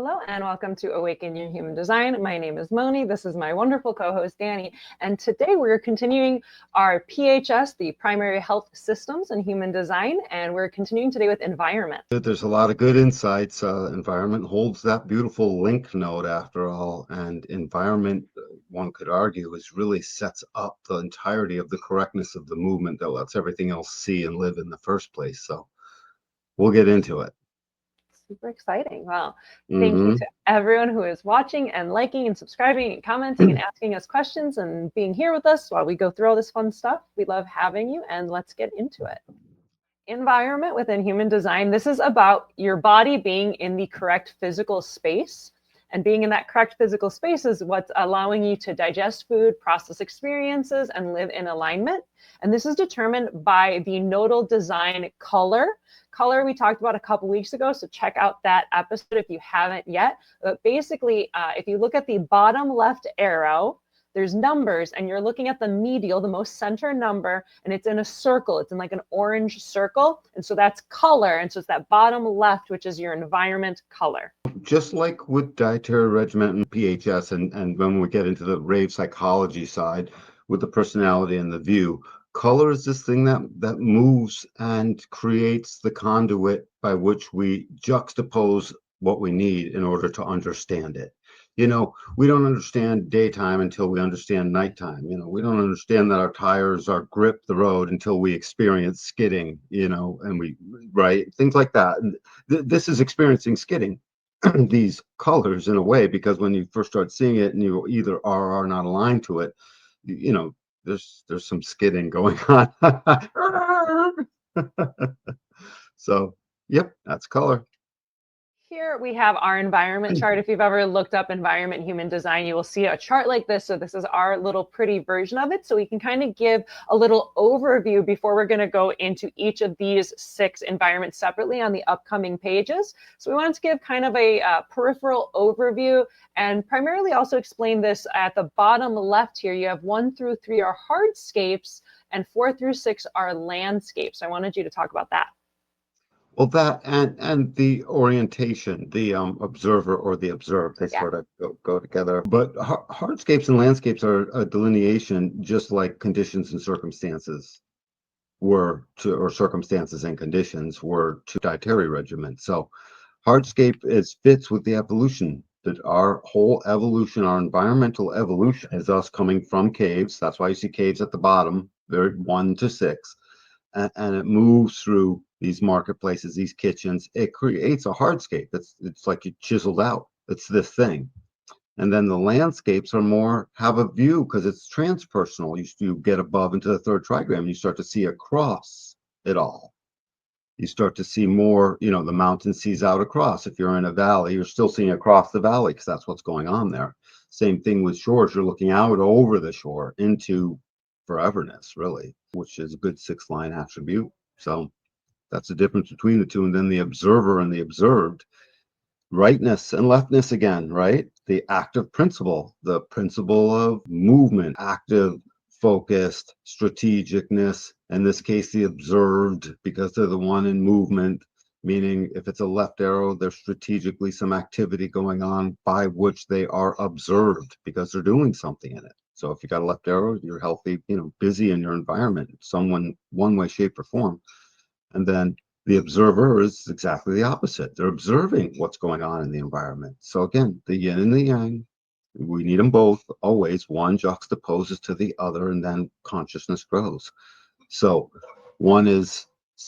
Hello and welcome to Awaken Your Human Design. My name is Moni. This is my wonderful co-host Danny. And today we're continuing our PHS, the Primary Health Systems and Human Design. And we're continuing today with environment. There's a lot of good insights. Environment holds that beautiful link node after all. And environment, one could argue, really sets up the entirety of the correctness of the movement that lets everything else see and live in the first place. So we'll get into it. Super exciting. Well, thank you to everyone who is watching and liking and subscribing and commenting and asking us questions and being here with us while we go through all this fun stuff. We love having you, and let's get into it. Environment within human design. This is about your body being in the correct physical space. And being in that correct physical space is what's allowing you to digest food, process experiences, and live in alignment. And this is determined by the nodal design color. Color we talked about a couple weeks ago, so check out that episode if you haven't yet. But basically, if you look at the bottom left arrow, there's numbers, and you're looking at the medial, the most center number, and it's in a circle. It's in like an orange circle, and so that's color, and so it's that bottom left, which is your environment color. Just like with dietary regimen and PHS, and when we get into the rave psychology side with the personality and the view, color is this thing that moves and creates the conduit by which we juxtapose what we need in order to understand it. You know, we don't understand daytime until we understand nighttime. You know, we don't understand that our tires are grip the road until we experience skidding, you know, and right? Things like that. And this is experiencing skidding, these colors in a way, because when you first start seeing it and you either are or are not aligned to it, you know, there's some skidding going on. So, yep, that's color. Here we have our environment chart. If you've ever looked up environment human design, you will see a chart like this. So this is our little pretty version of it. So we can kind of give a little overview before we're going to go into each of these 6 environments separately on the upcoming pages. So we wanted to give kind of a peripheral overview and primarily also explain this at the bottom left here. You have 1 through 3 are hardscapes and 4 through 6 are landscapes. I wanted you to talk about that. Well, that and the orientation, the observer or the observed, they sort of go together. But hardscapes and landscapes are a delineation, just like conditions and circumstances were to, or circumstances and conditions were to dietary regimen. So hardscape fits with the evolution, that our whole evolution, our environmental evolution is us coming from caves. That's why you see caves at the bottom. They're 1 to 6. And it moves through these marketplaces, these kitchens. It creates a hardscape. It's like you chiseled out. It's this thing. And then the landscapes are more have a view because it's transpersonal. You get above into the 3rd trigram, you start to see across it all. You start to see more, you know, the mountain sees out across. If you're in a valley, you're still seeing across the valley because that's what's going on there. Same thing with shores. You're looking out over the shore into foreverness, really, which is a good 6-line attribute. So that's the difference between the two. And then the observer and the observed, rightness and leftness again, right? The active principle, the principle of movement, active, focused, strategicness. In this case, the observed, because they're the one in movement, meaning if it's a left arrow, there's strategically some activity going on by which they are observed because they're doing something in it. So if you got a left arrow, you're healthy, you know, busy in your environment, one way, shape, or form. And then the observer is exactly the opposite. They're observing what's going on in the environment. So again, the yin and the yang, we need them both always. One juxtaposes to the other, and then consciousness grows. So one is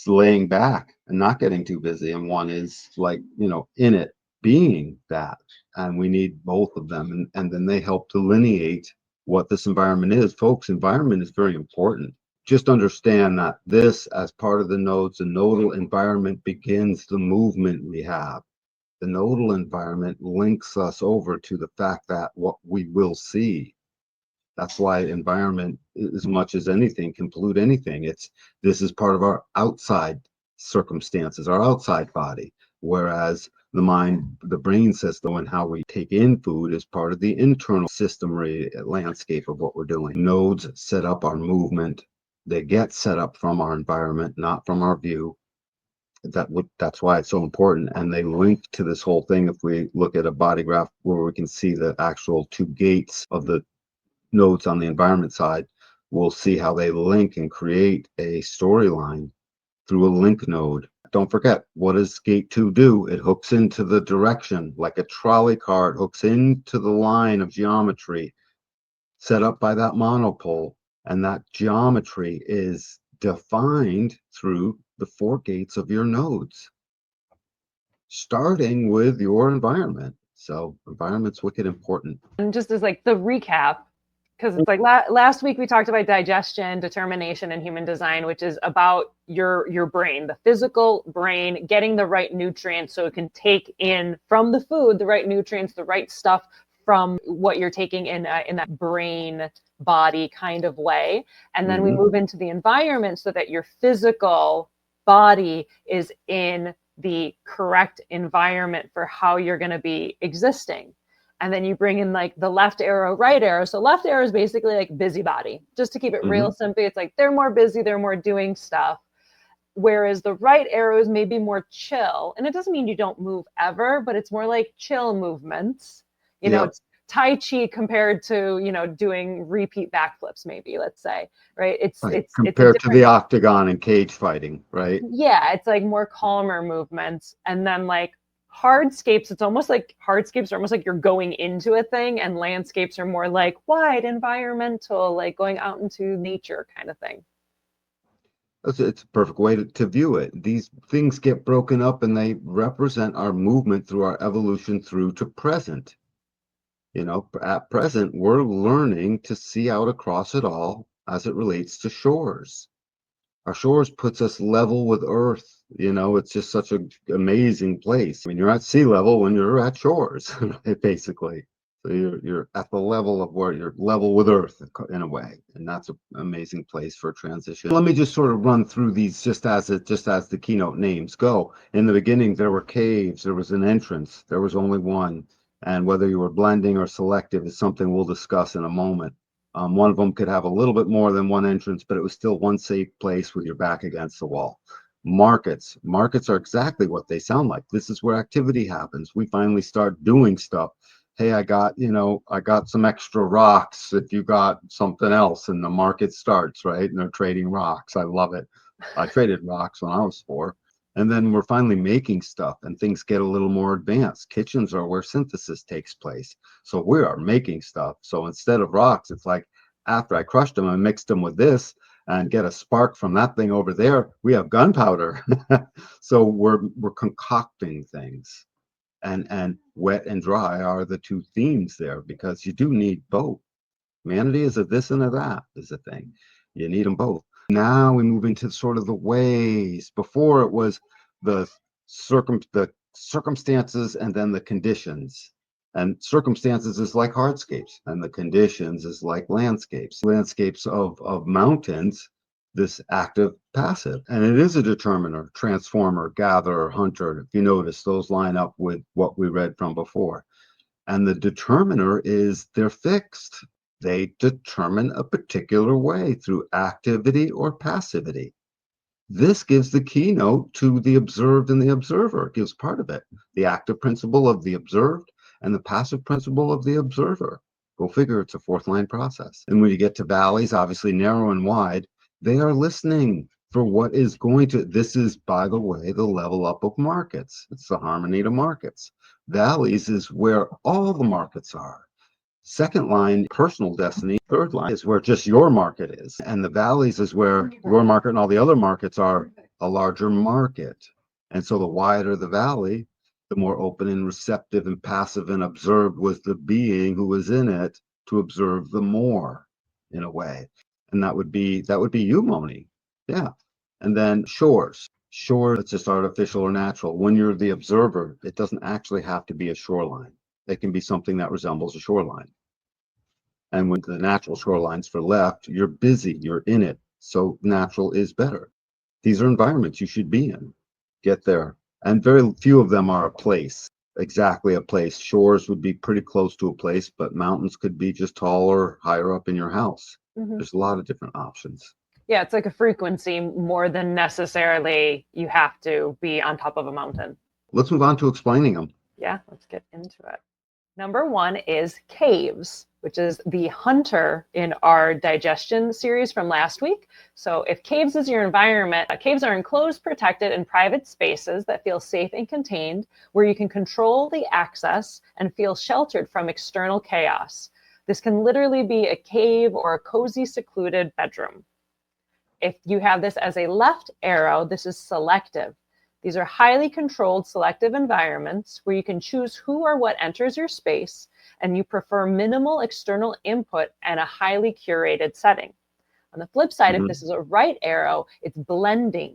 laying back and not getting too busy, and one is like, you know, in it, being that. And we need both of them. And then they help delineate what this environment is. Folks, environment is very important. Just understand that this, as part of the nodes, the nodal environment begins the movement we have. The nodal environment links us over to the fact that what we will see. That's why environment, as much as anything, can pollute anything. This is part of our outside circumstances, our outside body, whereas the mind, the brain system, and how we take in food is part of the internal system landscape of what we're doing. Nodes set up our movement. They get set up from our environment, not from our view. That's why it's so important. And they link to this whole thing. If we look at a body graph where we can see the actual two gates of the nodes on the environment side, we'll see how they link and create a storyline through a link node. Don't forget, what does gate 2 do? It hooks into the direction like a trolley car. It hooks into the line of geometry set up by that monopole, and that geometry is defined through the 4 gates of your nodes, starting with your environment. So environment's wicked important. And just as like the recap, because it's like last week we talked about digestion, determination, and human design, which is about your brain, the physical brain, getting the right nutrients so it can take in from the food the right nutrients, the right stuff from what you're taking in that brain body kind of way. And then we move into the environment so that your physical body is in the correct environment for how you're going to be existing. And then you bring in like the left arrow, right arrow. So left arrow is basically like busybody. Just to keep it real simple, it's like they're more busy, they're more doing stuff. Whereas the right arrow is maybe more chill. And it doesn't mean you don't move ever, but it's more like chill movements. You know, it's Tai Chi compared to, you know, doing repeat backflips, maybe, let's say, right? It's compared to the octagon and cage fighting, right? Yeah, it's like more calmer movements. And then like hardscapes, it's almost like hardscapes are almost like you're going into a thing, and landscapes are more like wide, environmental, like going out into nature kind of thing. It's a perfect way to view it. These things get broken up and they represent our movement through our evolution through to present. You know, at present, we're learning to see out across it all as it relates to shores. Our shores puts us level with Earth. You know, it's just such an amazing place. I mean, you're at sea level when you're at shores, basically. So you're at the level of where you're level with Earth in a way, and that's an amazing place for a transition. Let me just sort of run through these just as the keynote names go. In the beginning, there were caves. There was an entrance. There was only one, and whether you were blending or selective is something we'll discuss in a moment. One of them could have a little bit more than one entrance, but it was still one safe place with your back against the wall. Markets are exactly what they sound like. This is where activity happens. We finally start doing stuff. Hey, I got some extra rocks if you got something else, and the market starts, right? And they're trading rocks. I love it. I traded rocks when I was 4. And then we're finally making stuff, and things get a little more advanced. Kitchens are where synthesis takes place. So we are making stuff. So instead of rocks, it's like after I crushed them, I mixed them with this and get a spark from that thing over there. We have gunpowder. So we're concocting things. And wet and dry are the 2 themes there, because you do need both. Humanity is a this and a that is a thing. You need them both. Now we move into sort of the ways. Before it was the circumstances and then the conditions. And circumstances is like hardscapes, and the conditions is like landscapes. Landscapes of mountains, this active passive. And it is a determiner, transformer, gatherer, hunter. If you notice, those line up with what we read from before. And the determiner is they're fixed. They determine a particular way through activity or passivity. This gives the keynote to the observed and the observer. It gives part of it. The active principle of the observed and the passive principle of the observer. Go figure, it's a 4th line process. And when you get to valleys, obviously narrow and wide, they are listening for what is going to, this is, by the way, the level up of markets. It's the harmony to markets. Valleys is where all the markets are. 2nd line, personal destiny. 3rd line is where just your market is. And the valleys is where your market and all the other markets are a larger market. And so the wider the valley, the more open and receptive and passive and observed was the being who was in it to observe the more, in a way. And that would be you, Moni. Yeah. And then shores. Shore, it's just artificial or natural. When you're the observer, it doesn't actually have to be a shoreline. It can be something that resembles a shoreline. And when the natural shorelines for left, you're busy, you're in it. So natural is better. These are environments you should be in. Get there. And very few of them are a place, exactly a place. Shores would be pretty close to a place, but mountains could be just taller, higher up in your house. There's a lot of different options. Yeah, it's like a frequency more than necessarily you have to be on top of a mountain. Let's move on to explaining them. Yeah, let's get into it. Number one is caves, which is the hunter in our digestion series from last week. So if caves is your environment, caves are enclosed, protected, and private spaces that feel safe and contained, where you can control the access and feel sheltered from external chaos. This can literally be a cave or a cozy, secluded bedroom. If you have this as a left arrow, this is selective. These are highly controlled selective environments where you can choose who or what enters your space, and you prefer minimal external input and a highly curated setting. On the flip side, if this is a right arrow, it's blending.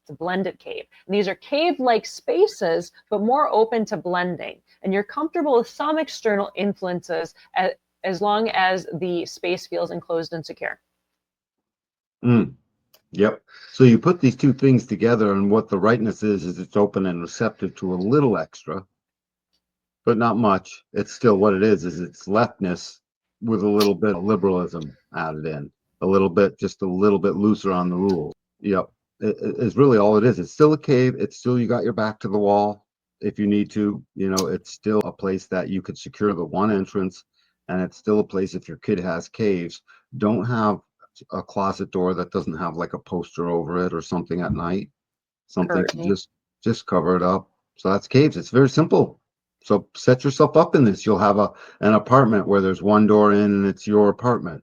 It's a blended cave. And these are cave-like spaces, but more open to blending. And you're comfortable with some external influences as long as the space feels enclosed and secure. Yep. So you put these two things together, and what the rightness is it's open and receptive to a little extra, but not much. It's still what it is it's leftness with a little bit of liberalism added in, just a little bit looser on the rules. Yep. It's really all it is. It's still a cave. It's still, you got your back to the wall if you need to. It's still a place that you could secure the one entrance, and it's still a place, if your kid has caves, don't have a closet door that doesn't have like a poster over it or something at night, something to just cover it up. So that's caves. It's very simple. So set yourself up in this. You'll have an apartment where there's one door in and it's your apartment.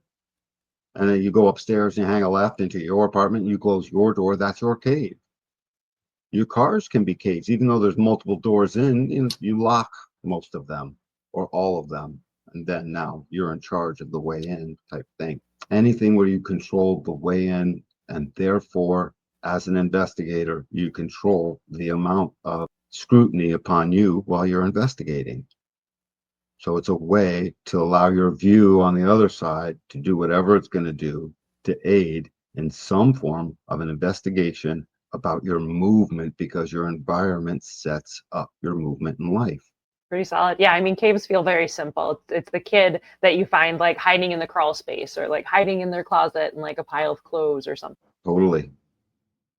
And then you go upstairs and you hang a left into your apartment, you close your door, that's your cave. Your cars can be caves, even though there's multiple doors in, you lock most of them or all of them. And then now you're in charge of the way in type thing. Anything where you control the way in, and therefore, as an investigator, you control the amount of scrutiny upon you while you're investigating. So it's a way to allow your view on the other side to do whatever it's going to do to aid in some form of an investigation about your movement, because your environment sets up your movement in life. Pretty solid. Yeah, I mean, caves feel very simple. It's the kid that you find like hiding in the crawl space or like hiding in their closet in like a pile of clothes or something. Totally.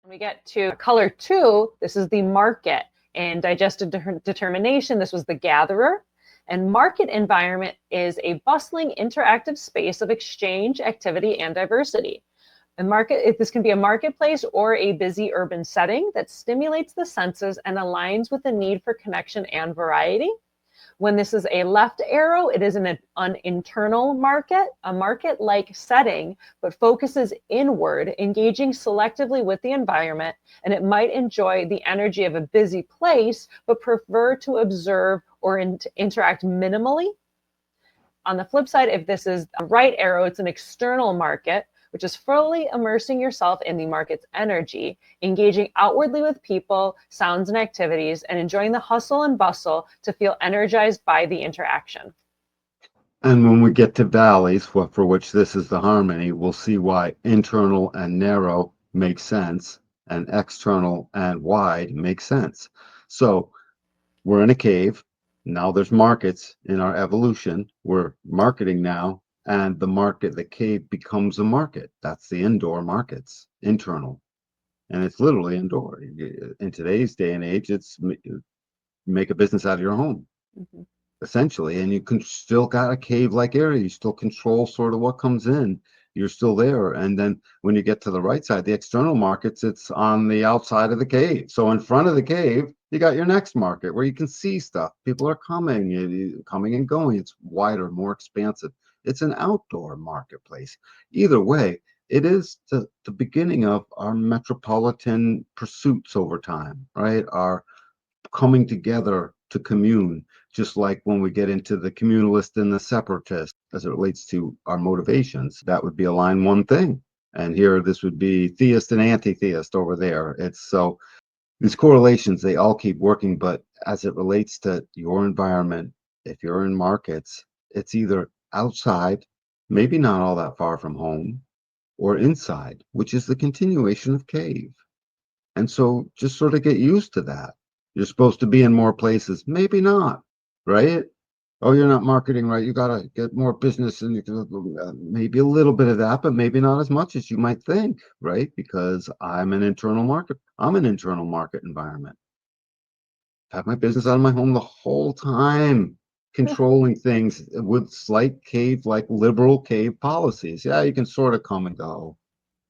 When we get to color 2, this is the market. In digestive determination, this was the gatherer. And market environment is a bustling, interactive space of exchange, activity, and diversity. This can be a marketplace or a busy urban setting that stimulates the senses and aligns with the need for connection and variety. When this is a left arrow, it is an internal market, a market-like setting, but focuses inward, engaging selectively with the environment, and it might enjoy the energy of a busy place, but prefer to observe or interact minimally. On the flip side, if this is a right arrow, it's an external market, which is fully immersing yourself in the market's energy, engaging outwardly with people, sounds, and activities, and enjoying the hustle and bustle to feel energized by the interaction. And when we get to valleys, for which this is the harmony, we'll see why internal and narrow make sense and external and wide make sense. So we're in a cave. Now there's markets in our evolution. We're marketing now. And the cave becomes a market. That's the indoor markets, internal. And it's literally indoor. In today's day and age, it's make a business out of your home, essentially. And you can still got a cave-like area. You still control sort of what comes in. You're still there. And then when you get to the right side, the external markets, it's on the outside of the cave. So in front of the cave, you got your next market where you can see stuff. People are coming and going. It's wider, more expansive. It's an outdoor marketplace. Either way, it is the beginning of our metropolitan pursuits over time, right? Our coming together to commune, just like when we get into the communalist and the separatist as it relates to our motivations. That would be align one thing. And here, this would be theist and anti-theist over there. It's so these correlations, they all keep working, but as it relates to your environment, if you're in markets, it's either outside, maybe not all that far from home, or inside, which is the continuation of cave. And so just sort of get used to that. You're supposed to be in more places, maybe not, right? Oh, you're not marketing right. You got to get more business, and maybe a little bit of that, but maybe not as much as you might think, right? Because I'm an internal market. I'm an internal market environment. I've had my business out of my home the whole time, controlling things with slight cave, like liberal cave policies. Yeah, you can sort of come and go.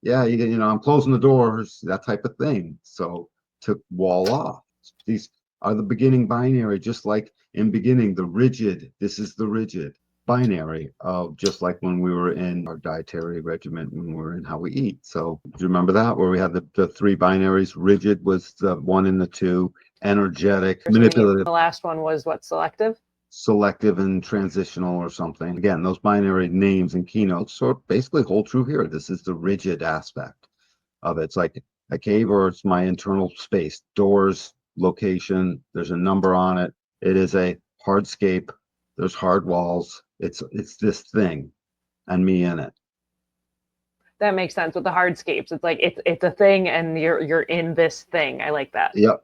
Yeah, you can, I'm closing the doors, that type of thing. So to wall off. These are the beginning binary, just like in beginning, the rigid, this is the rigid binary of just like when we were in our dietary regimen, when we were in how we eat. So do you remember that where we had the three binaries? Rigid was the one and the two, energetic, manipulative. The last one was what, selective? Selective and transitional or something. Again, those binary names and keynotes sort of basically hold true here. This is the rigid aspect of it. It's like a cave, or it's my internal space. Doors, location, there's a number on it. It is a hardscape. There's hard walls. It's this thing and me in it. That makes sense with the hardscapes. It's like it's a thing and you're in this thing. I like that. Yep.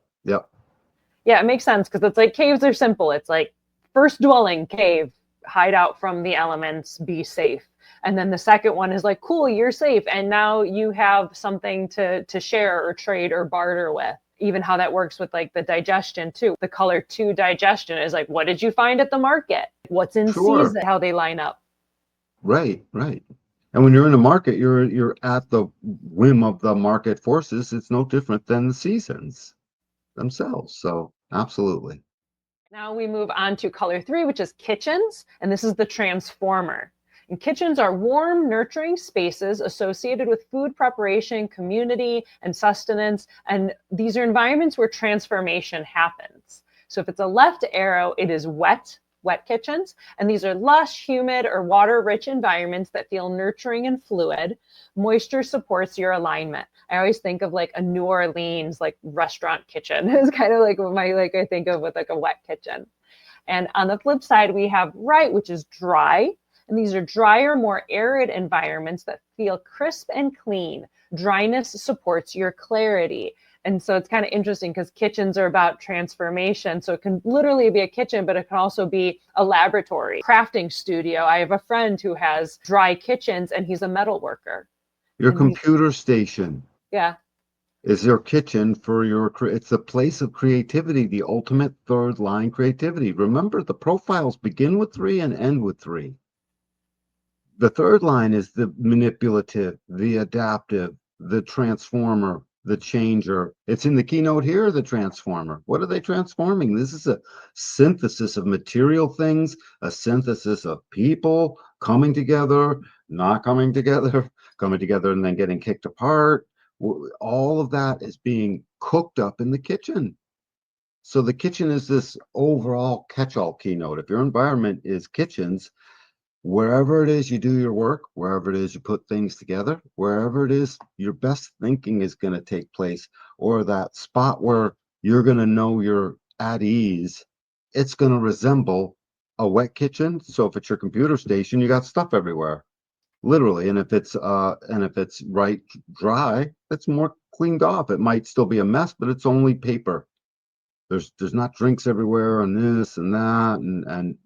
Yeah, it makes sense because it's like caves are simple. It's like first dwelling, cave, hide out from the elements, be safe. And then the second one is like, cool, you're safe. And now you have something to share or trade or barter with. Even how that works with like the digestion too. The color 2 digestion is like, what did you find at the market? What's in season, how they line up. Right. And when you're in the market, you're at the whim of the market forces. It's no different than the seasons themselves. So absolutely. Now we move on to color 3, which is kitchens. And this is the transformer. And kitchens are warm, nurturing spaces associated with food preparation, community, and sustenance. And these are environments where transformation happens. So if it's a left arrow, it is wet kitchens. And these are lush, humid, or water-rich environments that feel nurturing and fluid. Moisture supports your alignment. I always think of like a New Orleans like restaurant kitchen. It's kind of like what I think of with like a wet kitchen. And on the flip side, we have right, which is dry. And these are drier, more arid environments that feel crisp and clean. Dryness supports your clarity. And so it's kind of interesting because kitchens are about transformation. So it can literally be a kitchen, but it can also be a laboratory, crafting studio. I have a friend who has dry kitchens and he's a metal worker. Your computer station. Yeah. Is your kitchen for it's a place of creativity, the ultimate third line creativity. Remember, the profiles begin with 3 and end with 3. The third line is the manipulative, the adaptive, the transformer, the changer. It's in the keynote here, the transformer. What are they transforming? This is a synthesis of material things, a synthesis of people coming together, not coming together, coming together and then getting kicked apart. All of that is being cooked up in the kitchen. So the kitchen is this overall catch-all keynote. If your environment is kitchens, wherever it is you do your work, wherever it is you put things together, wherever it is your best thinking is going to take place, or that spot where you're going to know you're at ease, it's going to resemble a wet kitchen. So if it's your computer station, you got stuff everywhere, literally. And if it's right dry, it's more cleaned off. It might still be a mess, but it's only paper. There's not drinks everywhere and this and that and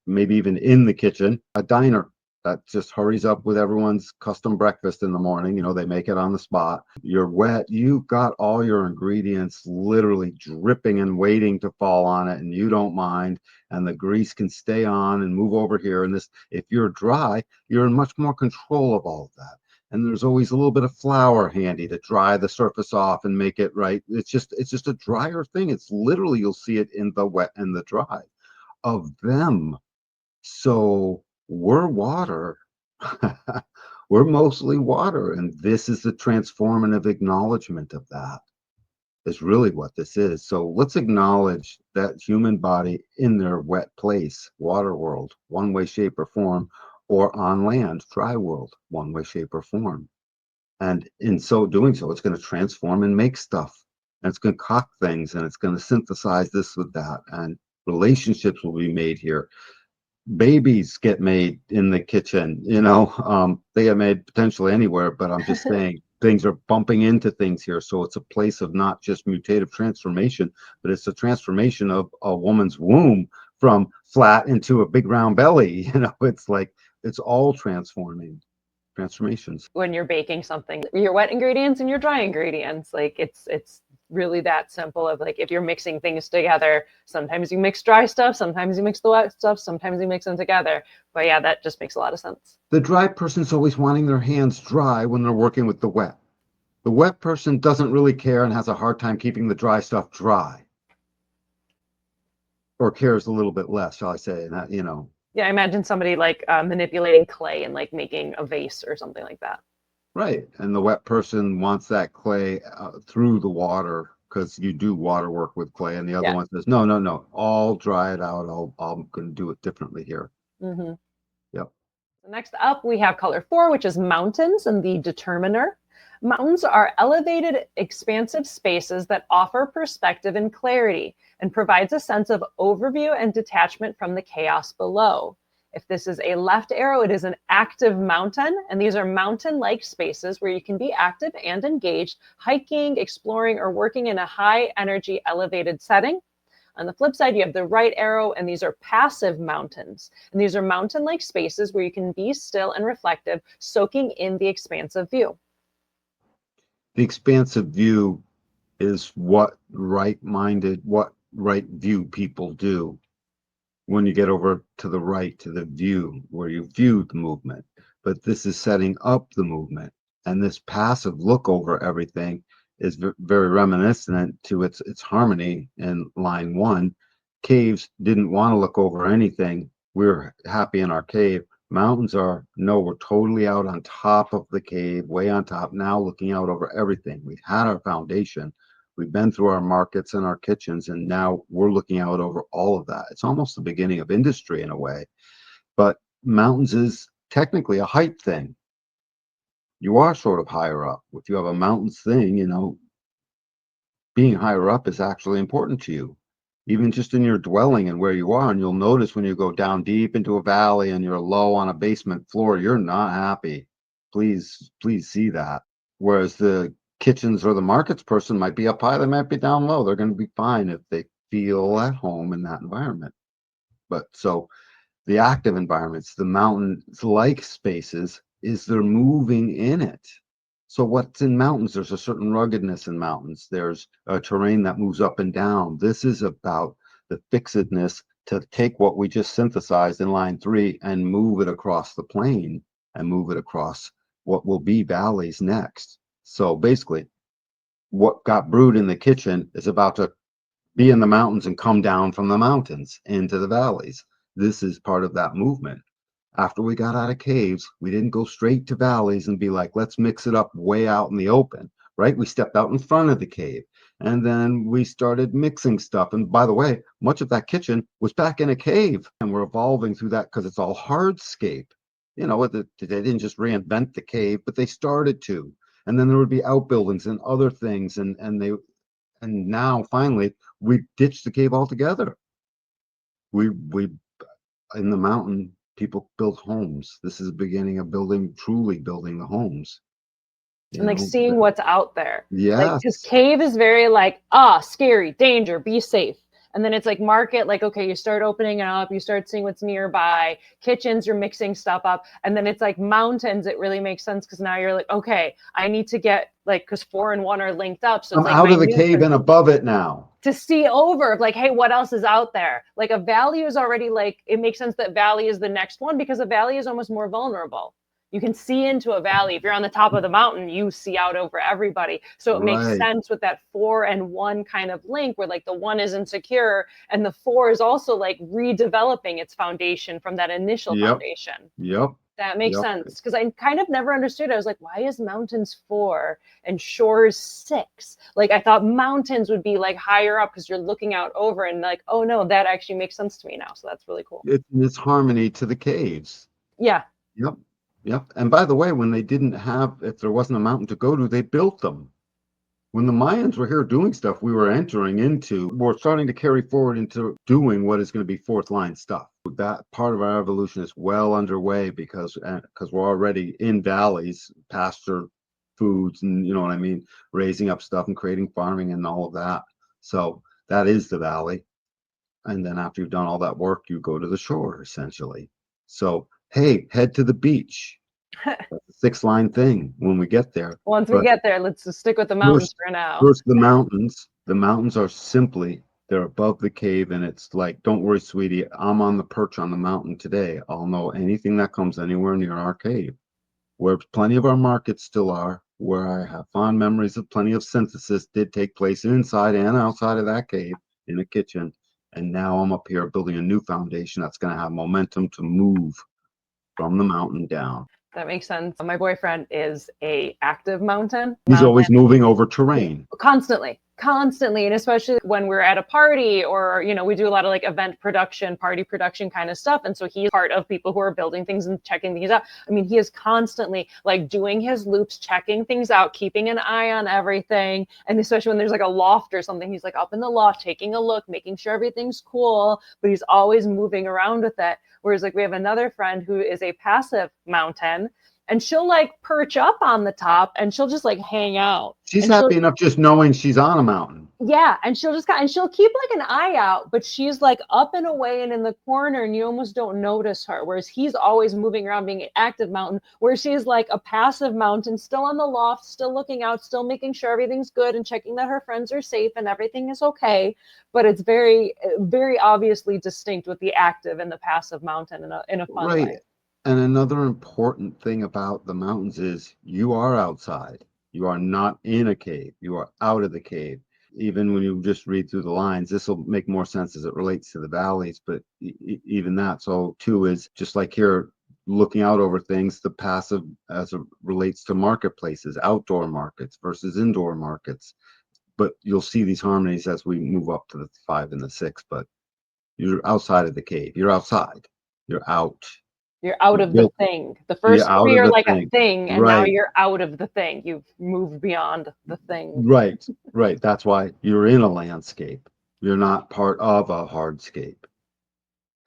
maybe even in the kitchen. A diner that just hurries up with everyone's custom breakfast in the morning. They make it on the spot. You're wet. You've got all your ingredients literally dripping and waiting to fall on it, and you don't mind. And the grease can stay on and move over here. And this, if you're dry, you're in much more control of all of that. And there's always a little bit of flour handy to dry the surface off and make it right. It's just a drier thing. It's literally, you'll see it in the wet and the dry of them. So we're water. We're mostly water. And this is the transformative acknowledgement of that, is really what this is. So let's acknowledge that human body in their wet place, water world, one way, shape, or form, or on land, dry world, one way, shape, or form. And in so doing so, it's going to transform and make stuff. And it's going to concoct things, and it's going to synthesize this with that. And relationships will be made here. Babies get made in the kitchen, they get made potentially anywhere, but I'm just saying things are bumping into things here. So it's a place of not just mutative transformation, but it's a transformation of a woman's womb from flat into a big round belly. It's like it's all transformations. When you're baking something, your wet ingredients and your dry ingredients, like it's really that simple of like, if you're mixing things together, sometimes you mix dry stuff, sometimes you mix the wet stuff, sometimes you mix them together. But yeah, that just makes a lot of sense. The dry person's always wanting their hands dry when they're working with the wet. The wet person doesn't really care and has a hard time keeping the dry stuff dry, or cares a little bit less, shall I say. And that, Yeah, I imagine somebody like manipulating clay and like making a vase or something like that. right. And the wet person wants that clay through the water, because you do water work with clay. And the other Yeah. one says, no, no, no, I'll dry it out. I'm going to do it differently here. Mm-hmm. Yep. So next up, we have color 4, which is mountains and the determiner. Mountains are elevated, expansive spaces that offer perspective and clarity and provides a sense of overview and detachment from the chaos below. If this is a left arrow, it is an active mountain, and these are mountain-like spaces where you can be active and engaged, hiking, exploring, or working in a high-energy, elevated setting. On the flip side, you have the right arrow, and these are passive mountains. And these are mountain-like spaces where you can be still and reflective, soaking in the expansive view. The expansive view is what right view people do when you get over to the right, to the view, where you view the movement. But this is setting up the movement. And this passive look over everything is very reminiscent to its harmony in line 1. Caves didn't want to look over anything. We were happy in our cave. Mountains are, no, we're totally out on top of the cave, way on top, now looking out over everything. We've had our foundation. We've been through our markets and our kitchens, and now we're looking out over all of that. It's almost the beginning of industry in a way. But mountains is technically a height thing. You are sort of higher up. If you have a mountains thing, being higher up is actually important to you, even just in your dwelling and where you are. And you'll notice when you go down deep into a valley and you're low on a basement floor, you're not happy. Please see that. Whereas the kitchens or the markets person might be up high, they might be down low. They're going to be fine if they feel at home in that environment. But so the active environments, the mountains like spaces, is they're moving in it. So what's in mountains? There's a certain ruggedness in mountains. There's a terrain that moves up and down. This is about the fixedness to take what we just synthesized in line 3 and move it across the plain and move it across what will be valleys next. So basically, what got brewed in the kitchen is about to be in the mountains and come down from the mountains into the valleys. This is part of that movement. After we got out of caves, we didn't go straight to valleys and be like, let's mix it up way out in the open, right? We stepped out in front of the cave, and then we started mixing stuff. And by the way, much of that kitchen was back in a cave, and we're evolving through that because it's all hardscape. They didn't just reinvent the cave, but they started to. And then there would be outbuildings and other things, and now finally we ditched the cave altogether. We in the mountain, people build homes. This is the beginning of truly building the homes. And like seeing what's out there. Yeah. Like, because cave is very like, scary, danger, be safe. And then it's like market, like, okay, you start opening it up, you start seeing what's nearby. Kitchens, you're mixing stuff up. And then it's like mountains, it really makes sense because now you're like, okay, I need to get like, because 4 and 1 are linked up. So it's I'm like out of the cave and above it now. To see over, like, hey, what else is out there? Like a valley is already like, it makes sense that valley is the next one because a valley is almost more vulnerable. You can see into a valley. If you're on the top of the mountain, you see out over everybody. So it makes sense with that 4 and 1 kind of link where like the 1 is insecure and the 4 is also like redeveloping its foundation from that initial foundation. Yep. That makes sense because I kind of never understood. I was like, why is mountains 4 and shores 6? Like I thought mountains would be like higher up because you're looking out over and like, oh no, that actually makes sense to me now. So that's really cool. It's harmony to the caves. Yeah. Yep. And by the way, if there wasn't a mountain to go to, they built them. When the Mayans were here doing stuff, we're starting to carry forward into doing what is going to be fourth line stuff. That part of our evolution is well underway because we're already in valleys, pasture foods, and you know what I mean, raising up stuff and creating farming and all of that. So that is the valley. And then after you've done all that work, you go to the shore, essentially. So, hey, head to the beach. That's a 6-line thing when we get there. Once we But get there, let's just stick with the mountains for now. first, the mountains. The mountains are simply, they're above the cave, and it's like, don't worry, sweetie, I'm on the perch on the mountain today. I'll know anything that comes anywhere near our cave, where plenty of our markets still are, where I have fond memories of plenty of synthesis did take place inside and outside of that cave in the kitchen. And now I'm up here building a new foundation that's going to have momentum to move from the mountain down. That makes sense. My boyfriend is a active mountain. He's always moving over terrain. Constantly. And especially when we're at a party or, we do a lot of like event production, party production kind of stuff. And so he's part of people who are building things and checking things out. I mean, he is constantly like doing his loops, checking things out, keeping an eye on everything. And especially when there's like a loft or something, he's like up in the loft, taking a look, making sure everything's cool, but he's always moving around with it. Whereas like we have another friend who is a passive mountain, and she'll like perch up on the top and she'll just like hang out. She's happy enough just knowing she's on a mountain. Yeah. And she'll keep like an eye out, but she's like up and away and in the corner and you almost don't notice her. Whereas he's always moving around being an active mountain, where she's like a passive mountain, still on the loft, still looking out, still making sure everything's good and checking that her friends are safe and everything is okay. But it's very, very obviously distinct with the active and the passive mountain in a fun way. And another important thing about the mountains is you are outside. You are not in a cave. You are out of the cave. Even when you just read through the lines, this will make more sense as it relates to the valleys, but even that. So too is just like here, looking out over things, the passive as it relates to marketplaces, outdoor markets versus indoor markets. But you'll see these harmonies as we move up to the 5 and the 6, but you're outside of the cave. You're outside. You're out. You're out of the thing. The first 3 are like a thing, and now you're out of the thing. You've moved beyond the thing. Right. That's why you're in a landscape. You're not part of a hardscape.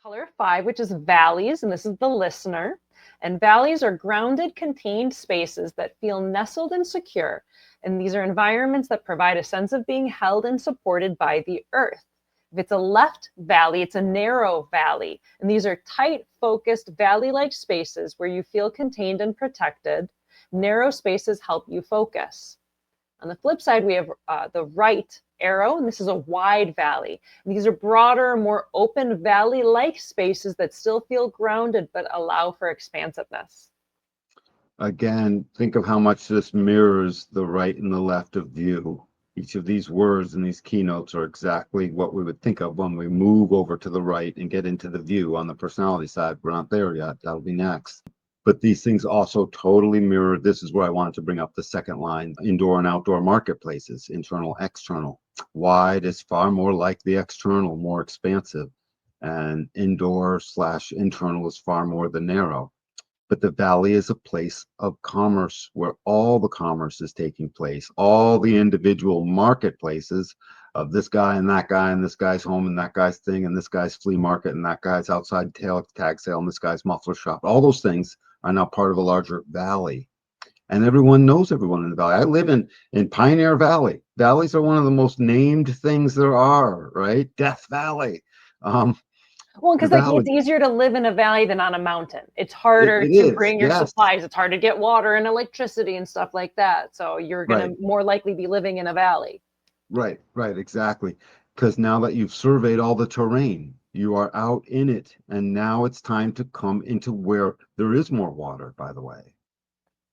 Color 5, which is valleys, and this is the listener. And valleys are grounded, contained spaces that feel nestled and secure. And these are environments that provide a sense of being held and supported by the earth. If it's a left valley, it's a narrow valley. And these are tight, focused, valley-like spaces where you feel contained and protected. Narrow spaces help you focus. On the flip side, we have the right arrow, and this is a wide valley. And these are broader, more open valley-like spaces that still feel grounded but allow for expansiveness. Again, think of how much this mirrors the right and the left of view. Each of these words and these keynotes are exactly what we would think of when we move over to the right and get into the view on the personality side. We're not there yet. That'll be next. But these things also totally mirror. This is where I wanted to bring up the second line, indoor and outdoor marketplaces, internal, external. Wide is far more like the external, more expansive. And indoor/internal is far more the narrow. But the valley is a place of commerce where all the commerce is taking place, all the individual marketplaces of this guy and this guy's home and that guy's thing and this guy's flea market and that guy's outside tag sale and this guy's muffler shop. All those things are now part of a larger valley. And everyone knows everyone in the valley. I live in Pioneer Valley. Valleys are one of the most named things there are, right? Death Valley. Well, because like it's easier to live in a valley than on a mountain. It's harder to bring your supplies. It's hard to get water and electricity and stuff like that. So you're going to more likely be living in a valley. Right, exactly. Because now that you've surveyed all the terrain, you are out in it. And now it's time to come into where there is more water, by the way.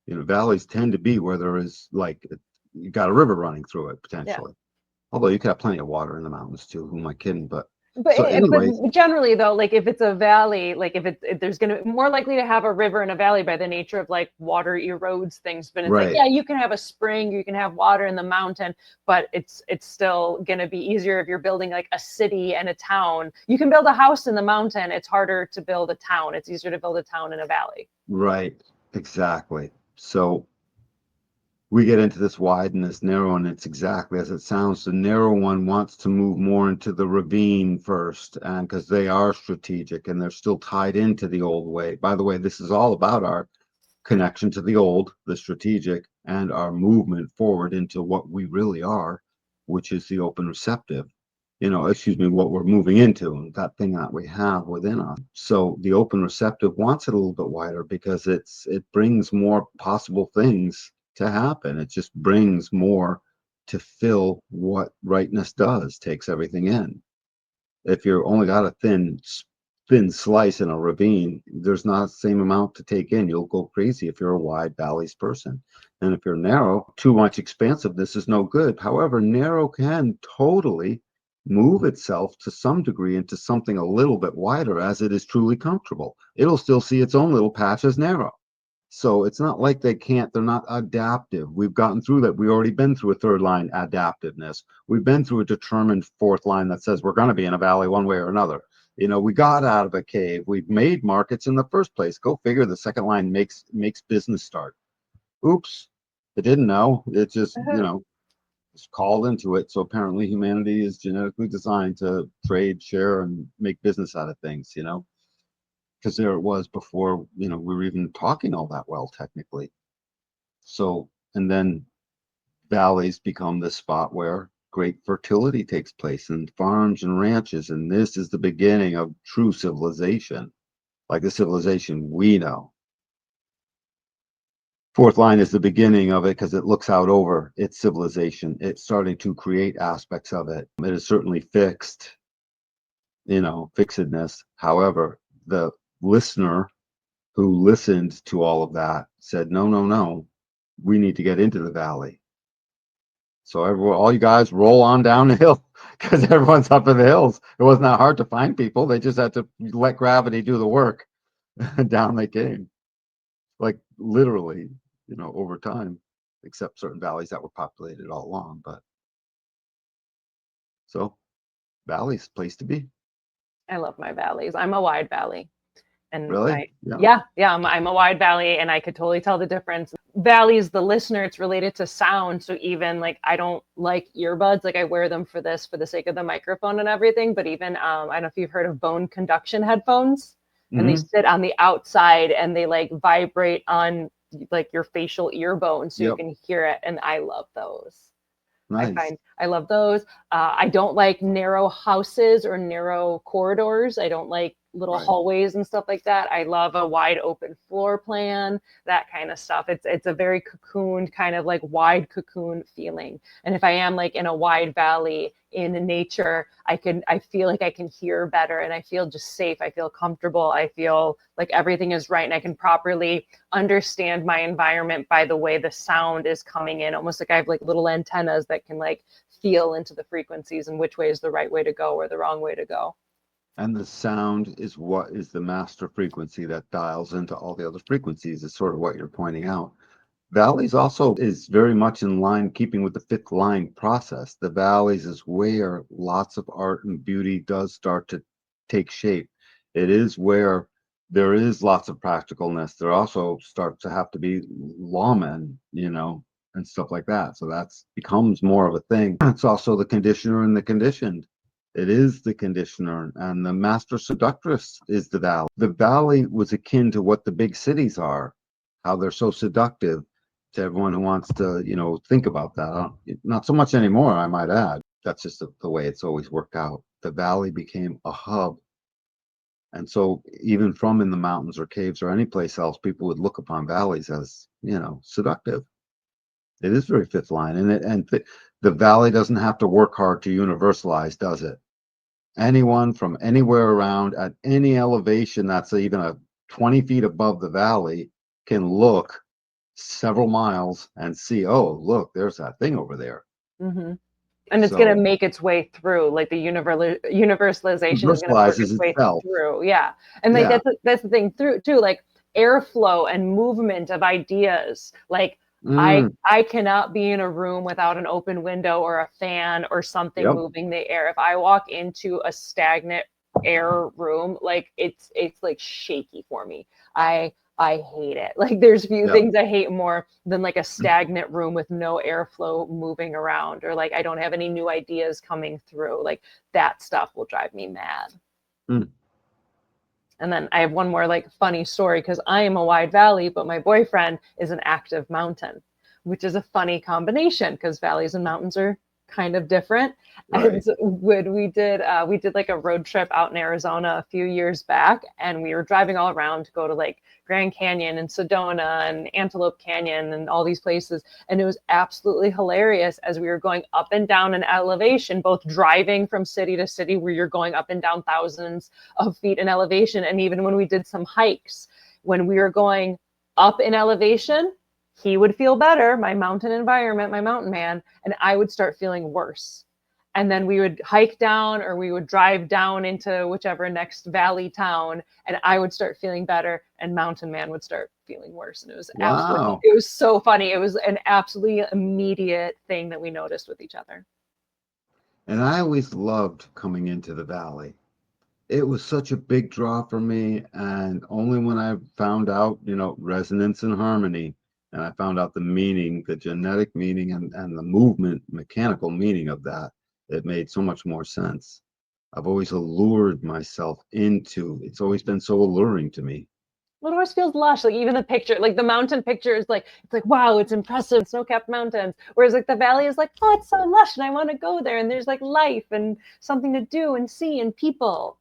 Valleys tend to be where there is, like, you got a river running through it, potentially. Yeah. Although you could have plenty of water in the mountains, too. Who am I kidding? But generally, though, like if it's a valley, like if there's going to be more likely to have a river in a valley by the nature of like water erodes things. But it's like, yeah, you can have a spring, you can have water in the mountain, but it's still going to be easier if you're building like a city and a town. You can build a house in the mountain. It's harder to build a town. It's easier to build a town in a valley. Right. Exactly. So we get into this wide and this narrow, and it's exactly as it sounds. The narrow one wants to move more into the ravine first, and because they are strategic and they're still tied into the old way. By the way, this is all about our connection to the old, the strategic, and our movement forward into what we really are, which is the open receptive. what we're moving into, and that thing that we have within us. So the open receptive wants it a little bit wider because it brings more possible things to happen. It just brings more to fill what rightness does, takes everything in. If you're only got a thin slice in a ravine, there's not the same amount to take in. You'll go crazy if you're a wide valleys person. And if you're narrow, too much expansiveness is no good. However, narrow can totally move itself to some degree into something a little bit wider as it is truly comfortable. It'll still see its own little patch as narrow. So it's not like they're not adaptive. We've gotten through that. We've already been through a third line adaptiveness. We've been through a determined fourth line that says we're going to be in a valley one way or another. We got out of a cave. We've made markets in the first place. Go figure, the second line makes business start. Oops, it didn't know. It just, it's called into it. So apparently humanity is genetically designed to trade, share, and make business out of things, because there it was before, we were even talking all that well, technically. So, and then valleys become the spot where great fertility takes place, and farms and ranches. And this is the beginning of true civilization, like the civilization we know. Fourth line is the beginning of it because it looks out over its civilization. It's starting to create aspects of it. It is certainly fixed, fixedness. However, the listener who listened to all of that said, no, we need to get into the valley. So all you guys roll on down the hill because everyone's up in the hills. It wasn't that hard to find people. They just had to let gravity do the work. Down they came, like literally, over time, except certain valleys that were populated all along. But so valleys, place to be. I love my valleys. I'm a wide valley. And really? I'm a wide valley, and I could totally tell the difference. Valleys, the listener, it's related to sound. So even like, I don't like earbuds. Like I wear them for the sake of the microphone and everything. But even, I don't know if you've heard of bone conduction headphones, and they sit on the outside and they like vibrate on like your facial ear bones so you can hear it. And I love those. Nice. I love those. I don't like narrow houses or narrow corridors. I don't like little hallways and stuff like that. I love a wide open floor plan, that kind of stuff. It's a very cocooned, kind of like wide cocoon feeling. And if I am like in a wide valley in nature, I feel like I can hear better, and I feel just safe. I feel comfortable. I feel like everything is right, and I can properly understand my environment by the way the sound is coming in. Almost like I have like little antennas that can like feel into the frequencies and which way is the right way to go or the wrong way to go. And the sound is what is the master frequency that dials into all the other frequencies, is sort of what you're pointing out. Valleys also is very much in line, keeping with the fifth line process. The valleys is where lots of art and beauty does start to take shape. It is where there is lots of practicalness. There also starts to have to be lawmen, and stuff like that. So that's becomes more of a thing. It's also the conditioner and the conditioned. It is the conditioner, and the master seductress is the valley. The valley was akin to what the big cities are, how they're so seductive to everyone who wants to, think about that. Not so much anymore, I might add. That's just the way it's always worked out. The valley became a hub. And so even from in the mountains or caves or any place else, people would look upon valleys as, seductive. It is very fifth line, and the valley doesn't have to work hard to universalize, does it? Anyone from anywhere around at any elevation that's even 20 feet above the valley can look several miles and see, oh, look, there's that thing over there. Mm-hmm. And it's going to make its way through, like the universalization is going to work its way through. Yeah. And like that's the thing through too, like airflow and movement of ideas. Like I cannot be in a room without an open window or a fan or something moving the air. If I walk into a stagnant air room, like it's like shaky for me. I hate it. Like there's few things I hate more than like a stagnant room with no airflow moving around, or like I don't have any new ideas coming through. Like that stuff will drive me mad. And then I have one more like funny story, because I am a wide valley, but my boyfriend is an active mountain, which is a funny combination because valleys and mountains are kind of different. Right. And when we did like a road trip out in Arizona a few years back, and we were driving all around to go to like Grand Canyon and Sedona and Antelope Canyon and all these places. And it was absolutely hilarious as we were going up and down in elevation, both driving from city to city where you're going up and down thousands of feet in elevation. And even when we did some hikes, when we were going up in elevation, he would feel better, my mountain environment, my mountain man, and I would start feeling worse. And then we would hike down or we would drive down into whichever next valley town, and I would start feeling better and mountain man would start feeling worse. And Wow. it was so funny. It was an absolutely immediate thing that we noticed with each other. And I always loved coming into the valley. It was such a big draw for me. And only when I found out, resonance and harmony, and I found out the meaning, the genetic meaning and the movement, mechanical meaning of that, it made so much more sense. I've always allured myself into, it's always been so alluring to me. Well, it always feels lush. Like even the picture, like the mountain picture is like, it's like, wow, it's impressive, snow-capped mountains. Whereas like the valley is like, oh, it's so lush and I want to go there. And there's like life and something to do and see and people.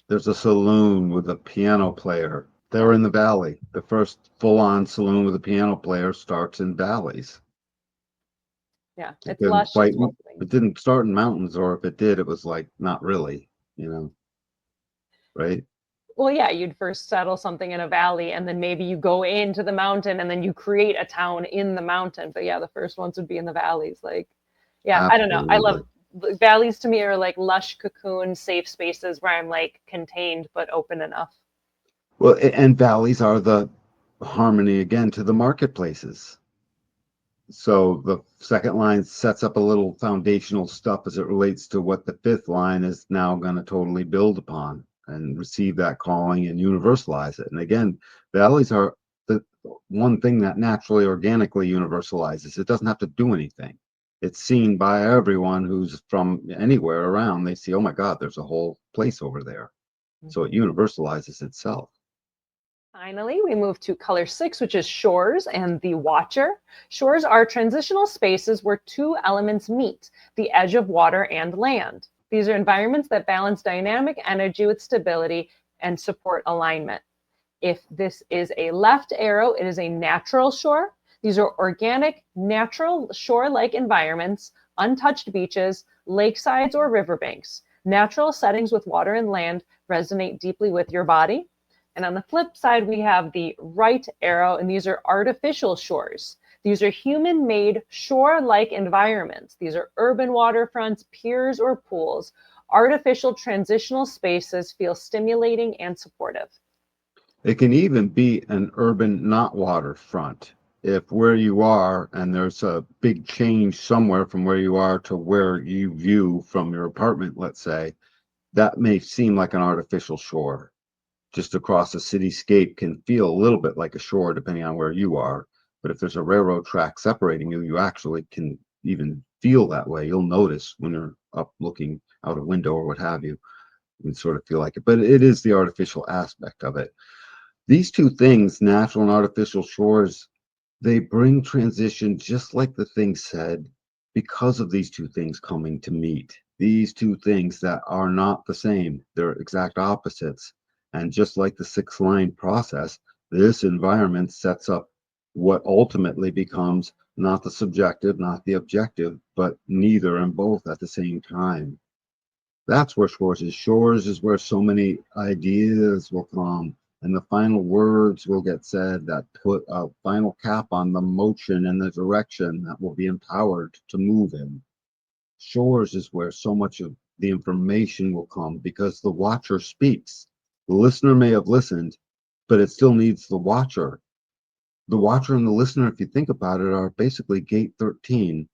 There's a saloon with a piano player. They're in the valley. The first full-on saloon with a piano player starts in valleys. Yeah, It it's didn't lush. quite, It's welcoming. it didn't start in mountains, or if it did, it was like not really, right? Well, yeah, you'd first settle something in a valley and then maybe you go into the mountain and then you create a town in the mountain. But yeah, the first ones would be in the valleys. Like, yeah, I don't know. I love Absolutely. valleys to me are like lush cocoon, safe spaces where I'm like contained but open enough. Well, and valleys are the harmony again to the marketplaces. So the second line sets up a little foundational stuff as it relates to what the fifth line is now going to totally build upon and receive that calling and universalize it. And again, valleys are the one thing that naturally, organically universalizes. It doesn't have to do anything. It's seen by everyone who's from anywhere around. They see, oh my God, there's a whole place over there. So it universalizes itself. Finally, we move to color 6, which is shores and the watcher. Shores are transitional spaces where two elements meet, the edge of water and land. These are environments that balance dynamic energy with stability and support alignment. If this is a left arrow, it is a natural shore. These are organic, natural shore-like environments, untouched beaches, lakesides, or riverbanks. Natural settings with water and land resonate deeply with your body. And on the flip side, we have the right arrow, and these are artificial shores. These are human-made shore-like environments. These are urban waterfronts, piers, or pools. Artificial transitional spaces feel stimulating and supportive. It can even be an urban not waterfront. If where you are and there's a big change somewhere from where you are to where you view from your apartment, let's say, that may seem like an artificial shore. Just across a cityscape can feel a little bit like a shore depending on where you are. But if there's a railroad track separating you, you actually can even feel that way. You'll notice when you're up looking out a window or what have you. You sort of feel like it. But it is the artificial aspect of it. These two things, natural and artificial shores, they bring transition just like the thing said, because of these two things coming to meet. These two things that are not the same, they're exact opposites. And just like the 6 line process, this environment sets up what ultimately becomes not the subjective, not the objective, but neither and both at the same time. That's where shores is. Shores is where so many ideas will come and the final words will get said that put a final cap on the motion and the direction that will be empowered to move in. Shores is where so much of the information will come because the watcher speaks. The listener may have listened, but it still needs the watcher. The watcher and the listener, if you think about it, are basically gate 13,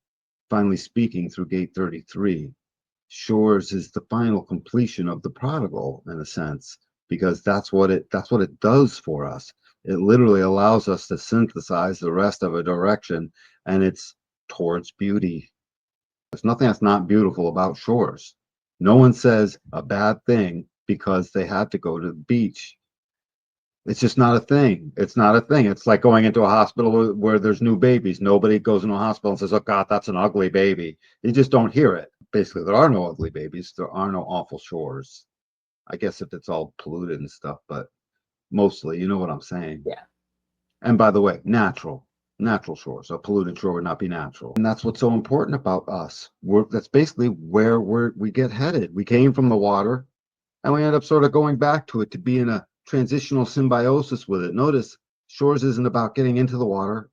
finally speaking through gate 33. Shores is the final completion of the prodigal in a sense, because that's what it does for us. It literally allows us to synthesize the rest of a direction, and it's towards beauty. There's nothing that's not beautiful about shores. No one says a bad thing because they had to go to the beach. It's just not a thing. It's not a thing. It's like going into a hospital where there's new babies. Nobody goes into a hospital and says, "Oh God, that's an ugly baby." You just don't hear it. Basically, there are no ugly babies. There are no awful shores. I guess if it's all polluted and stuff, but mostly, you know what I'm saying. Yeah. And by the way, natural shores. A polluted shore would not be natural. And that's what's so important about us. That's basically where we get headed. We came from the water and we end up sort of going back to it to be in a transitional symbiosis with it. Notice shores isn't about getting into the water.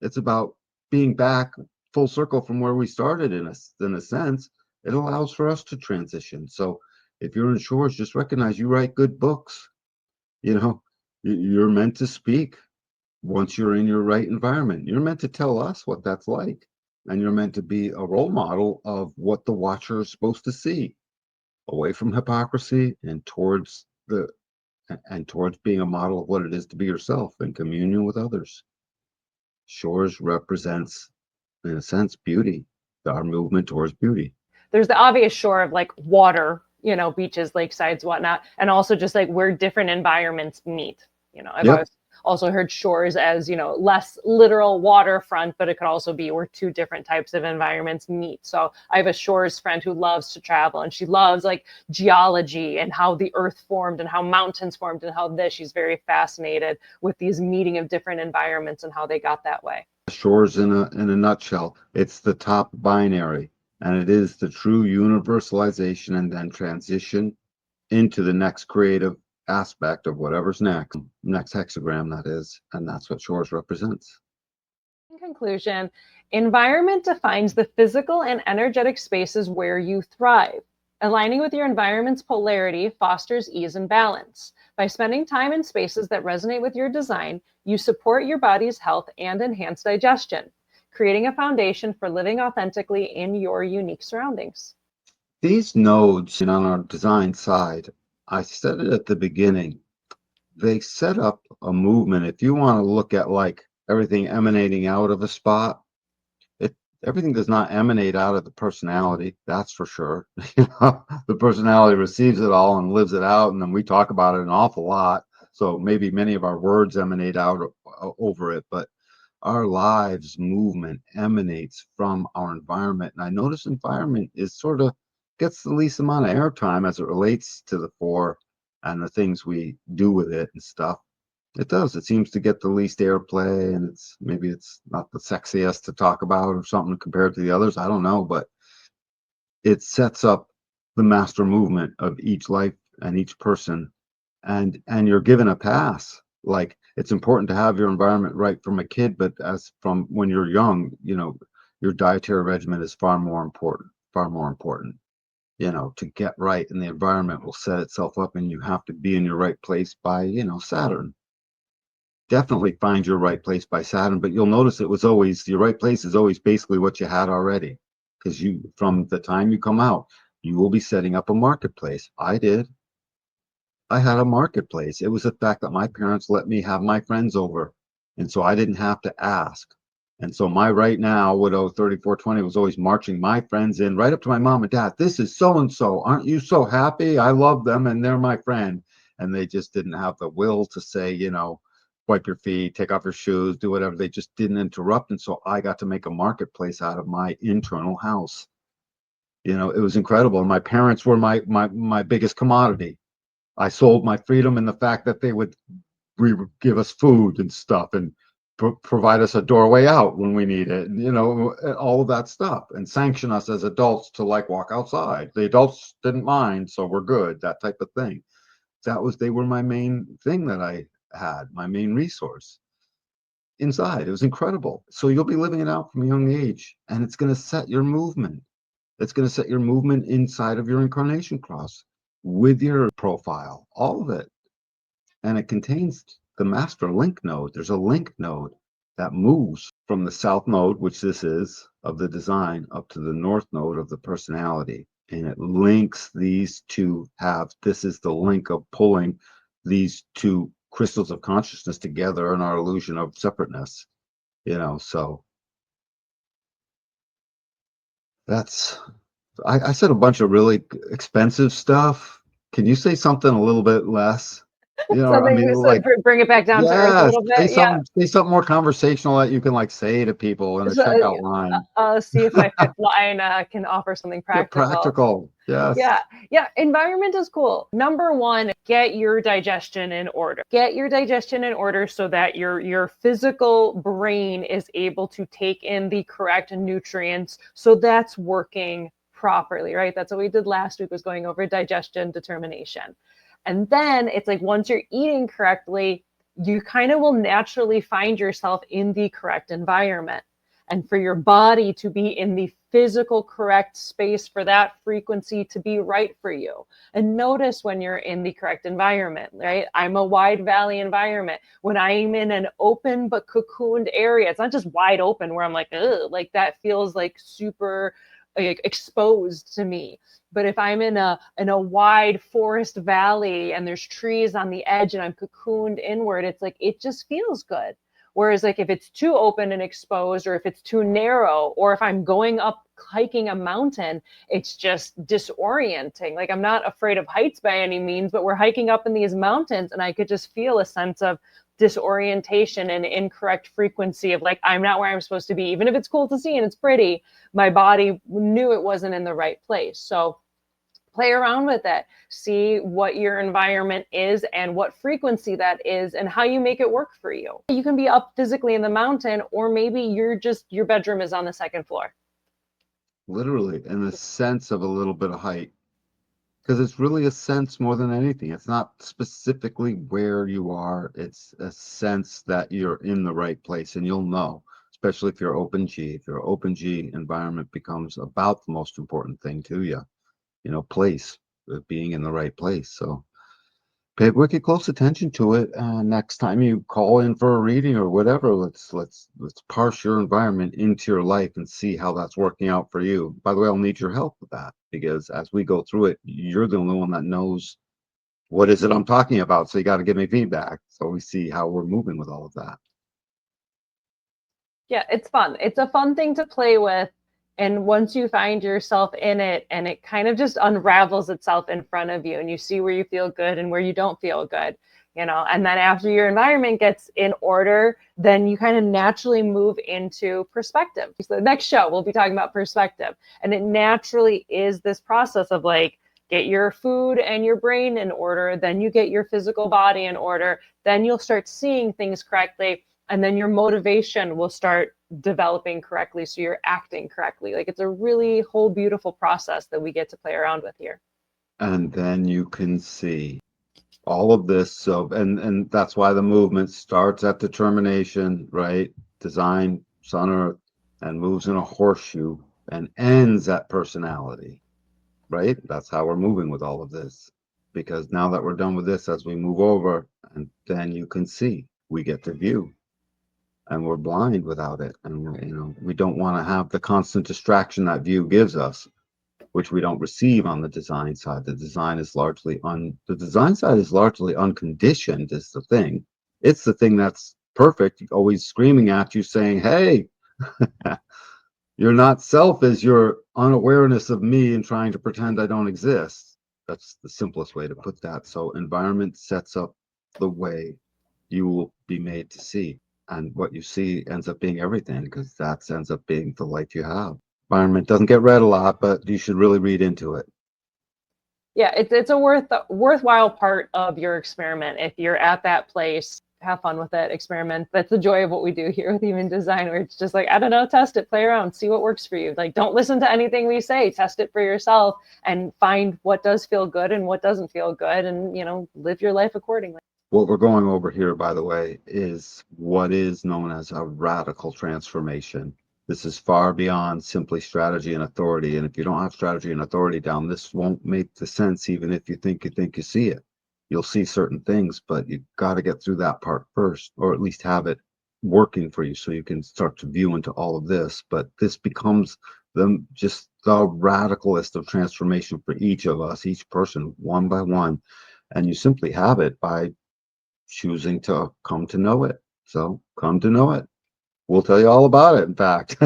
It's about being back full circle from where we started in a sense. It allows for us to transition. So if you're in shores, just recognize you write good books. You know, you're meant to speak once you're in your right environment. You're meant to tell us what that's like. And you're meant to be a role model of what the watcher is supposed to see, away from hypocrisy and towards being a model of what it is to be yourself in communion with others. Shores represents, in a sense, beauty, our movement towards beauty. There's the obvious shore of like water, beaches, lakesides, whatnot, and also just like where different environments meet. I've Yep. always also heard shores as, less literal waterfront, but it could also be where two different types of environments meet. So I have a shores friend who loves to travel, and she loves like geology and how the earth formed and how mountains formed and how she's very fascinated with these meeting of different environments and how they got that way. Shores in a nutshell, it's the top binary, and it is the true universalization and then transition into the next creative aspect of whatever's next hexagram that is, and that's what shores represents. In conclusion, environment defines the physical and energetic spaces where you thrive. Aligning with your environment's polarity fosters ease and balance. By spending time in spaces that resonate with your design, you support your body's health and enhance digestion, creating a foundation for living authentically in your unique surroundings. These nodes on our design side, I said it at the beginning, they set up a movement. If you want to look at like everything emanating out of a spot, everything does not emanate out of the personality, that's for sure. The personality receives it all and lives it out, and then we talk about it an awful lot. So maybe many of our words emanate out over it, but our lives movement emanates from our environment. And I notice environment is sort of gets the least amount of airtime as it relates to the four and the things we do with it and stuff. It does. It seems to get the least airplay, and maybe it's not the sexiest to talk about or something compared to the others. I don't know, but it sets up the master movement of each life and each person, and you're given a pass. Like it's important to have your environment right from a kid, but as from when you're young, your dietary regimen is far more important. Far more important. To get right, and the environment will set itself up, and you have to be in your right place by Saturn. Definitely find your right place by Saturn, but you'll notice it was always your right place is always basically what you had already, because from the time you come out, you will be setting up a marketplace. I did. I had a marketplace. It was the fact that my parents let me have my friends over, and so I didn't have to ask. And so my right now, widow 3420, was always marching my friends in right up to my mom and dad. This is so and so. Aren't you so happy? I love them and they're my friend. And they just didn't have the will to say, wipe your feet, take off your shoes, do whatever. They just didn't interrupt. And so I got to make a marketplace out of my internal house. It was incredible. And my parents were my biggest commodity. I sold my freedom in the fact that they would give us food and stuff and provide us a doorway out when we need it, all of that stuff, and sanction us as adults to like walk outside. The adults didn't mind, so we're good, that type of thing. They were my main thing that I had, my main resource inside. It was incredible. So you'll be living it out from a young age, and it's going to set your movement. It's going to set your movement inside of your incarnation cross with your profile, all of it. And it contains the master link node. There's a link node that moves from the south node, which this is, of the design, up to the north node of the personality. And it links these two halves. This is the link of pulling these two crystals of consciousness together in our illusion of separateness. So I said a bunch of really expensive stuff. Can you say something a little bit less? You know, So I they mean, so like, bring it back down to earth a yes, little bit. Yeah. say something more conversational that you can like say to people in a So, checkout line. I'll see if my fifth line can offer something Get practical. practical. Yes. Yeah, yeah, environment is cool. Number one, get your digestion in order. Get your digestion in order so that your physical brain is able to take in the correct nutrients. So that's working properly, right? That's what we did last week, was going over digestion determination. And then it's like once you're eating correctly, you kind of will naturally find yourself in the correct environment. And for your body to be in the physical correct space for that frequency to be right for you. And notice when you're in the correct environment, right? I'm a wide valley environment. When I'm in an open but cocooned area, it's not just wide open where I'm like, ugh, like that feels like super exposed to me. But if I'm in a wide forest valley and there's trees on the edge and I'm cocooned inward, it's like it just feels good. Whereas like if it's too open and exposed, or if it's too narrow, or if I'm going up hiking a mountain, it's just disorienting. Like I'm not afraid of heights by any means, but we're hiking up in these mountains and I could just feel a sense of disorientation and incorrect frequency of like, I'm not where I'm supposed to be. Even if it's cool to see and it's pretty, my body knew it wasn't in the right place. So play around with it, see what your environment is and what frequency that is and how you make it work for you. You can be up physically in the mountain, or maybe you're just, your bedroom is on the second floor. Literally, in the sense of a little bit of height. Because it's really a sense more than anything. It's not specifically where you are. It's a sense that you're in the right place, and you'll know, especially if you're open G. If you're open G, environment becomes about the most important thing to you. You know, place, being in the right place. So pay wicked close attention to it. Next time you call in for a reading or whatever, let's parse your environment into your life and see how that's working out for you. By the way, I'll need your help with that, because as we go through it, you're the only one that knows what is it I'm talking about. So you got to give me feedback so we see how we're moving with all of that. Yeah, it's fun. It's a fun thing to play with. And once you find yourself in it and it kind of just unravels itself in front of you and you see where you feel good and where you don't feel good, you know, and then after your environment gets in order, then you kind of naturally move into perspective. So the next show, we'll be talking about perspective. And it naturally is this process of like, get your food and your brain in order, then you get your physical body in order, then you'll start seeing things correctly. And then your motivation will start developing correctly, so you're acting correctly. Like it's a really whole beautiful process that we get to play around with here. And then you can see all of this. So, and that's why the movement starts at determination, right? Design, Sun, Earth, and moves in a horseshoe and ends at personality, right? That's how we're moving with all of this. Because now that we're done with this, as we move over, and then you can see, we get to view. And we're blind without it. And you know, we don't want to have the constant distraction that view gives us, which we don't receive on the design side. The design side is largely unconditioned is the thing. It's the thing that's perfect, always screaming at you saying, hey, you're not self is your unawareness of me and trying to pretend I don't exist. That's the simplest way to put that. So environment sets up the way you will be made to see. And what you see ends up being everything, because that ends up being the life you have. Environment doesn't get read a lot, but you should really read into it. Yeah, it's a worthwhile part of your experiment. If you're at that place, have fun with it, experiment. That's the joy of what we do here with Human Design, where it's just like, I don't know, test it, play around, see what works for you. Like, don't listen to anything we say, test it for yourself and find what does feel good and what doesn't feel good, and, you know, live your life accordingly. What we're going over here, by the way, is what is known as a radical transformation. This is far beyond simply strategy and authority. And if you don't have strategy and authority down, this won't make the sense, even if you think you see it. You'll see certain things, but you've got to get through that part first, or at least have it working for you so you can start to view into all of this. But this becomes just the radicalist of transformation for each of us, each person, one by one. And you simply have it by choosing to come to know it. So come to know it. We'll tell you all about it, in fact.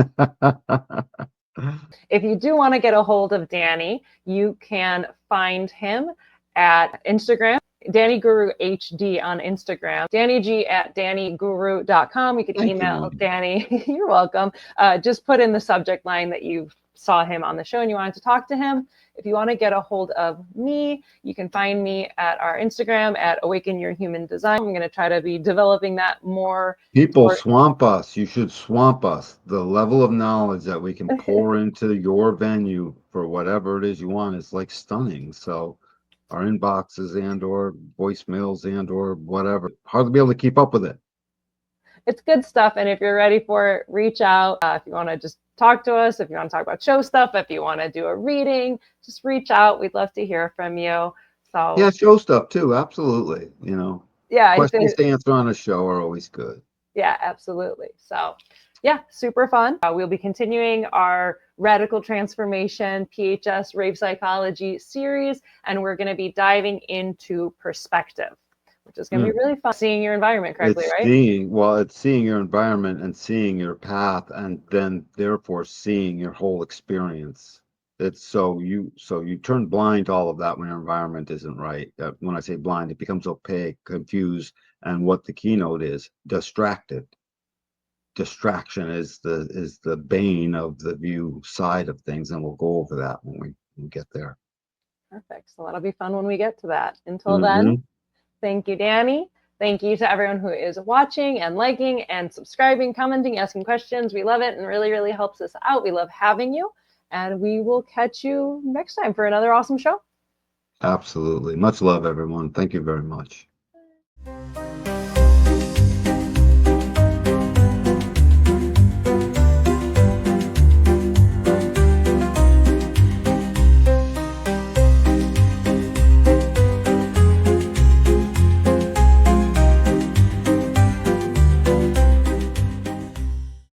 If you do want to get a hold of Danny, you can find him at Instagram. Danny Guru HD on Instagram, DannyG@DannyGuru.com. You can Thank you, email Moni. Danny. You're welcome. Just put in the subject line that you saw him on the show and you wanted to talk to him. If you want to get a hold of me, you can find me at our Instagram at Awaken Your Human Design. I'm going to try to be developing that more. People swamp us. You should swamp us. The level of knowledge that we can pour into your venue for whatever it is you want is like stunning. So our inboxes or voicemails or whatever, hard to be able to keep up with it. It's good stuff. And if you're ready for it, reach out. If you want to just talk to us, if you want to talk about show stuff, if you want to do a reading, just reach out. We'd love to hear from you. So yeah, show stuff too. Absolutely. Yeah, questions to answer on a show are always good. Yeah, absolutely. So yeah, super fun. We'll be continuing our Radical Transformation PHS Rave Psychology series, and we're going to be diving into perspective, which is going to be really fun. Seeing your environment correctly, right? It's seeing your environment and seeing your path, and then therefore seeing your whole experience. It's so you turn blind to all of that when your environment isn't right. When I say blind, it becomes opaque, confused, and what the keynote is, distracted. Distraction is the bane of the view side of things, and we'll go over that when we get there. Perfect. So that'll be fun when we get to that. Until then, thank you, Danny. Thank you to everyone who is watching and liking and subscribing, commenting, asking questions. We love it and really, really helps us out. We love having you, and we will catch you next time for another awesome show. Absolutely. Much love, everyone. Thank you very much.